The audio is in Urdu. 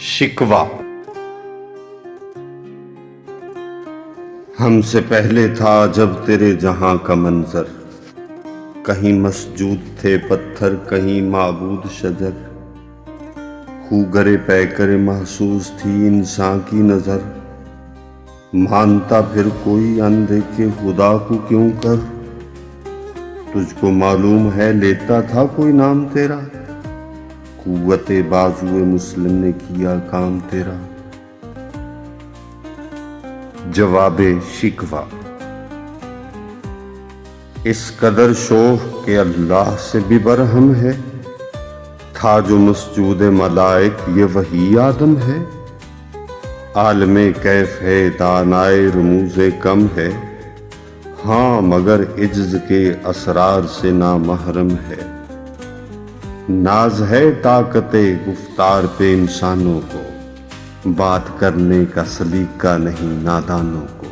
شکوہ ہم سے پہلے تھا جب تیرے جہاں کا منظر، کہیں مسجود تھے پتھر کہیں معبود شجر، خوگرے پیکرے محسوس تھی انسان کی نظر، مانتا پھر کوئی اندیکھے خدا کو کیوں کر، تجھ کو معلوم ہے لیتا تھا کوئی نام تیرا، قوت بازوئے مسلم نے کیا کام تیرا۔ جواب شکوہ: اس قدر شوق کہ اللہ سے بھی برہم ہے، تھا جو مسجود ملائک یہ وہی آدم ہے، عالم کیف ہے دانائے رموز کم ہے، ہاں مگر عجز کے اسرار سے نامحرم ہے، ناز ہے طاقت گفتار پہ انسانوں کو، بات کرنے کا سلیقہ نہیں نادانوں کو۔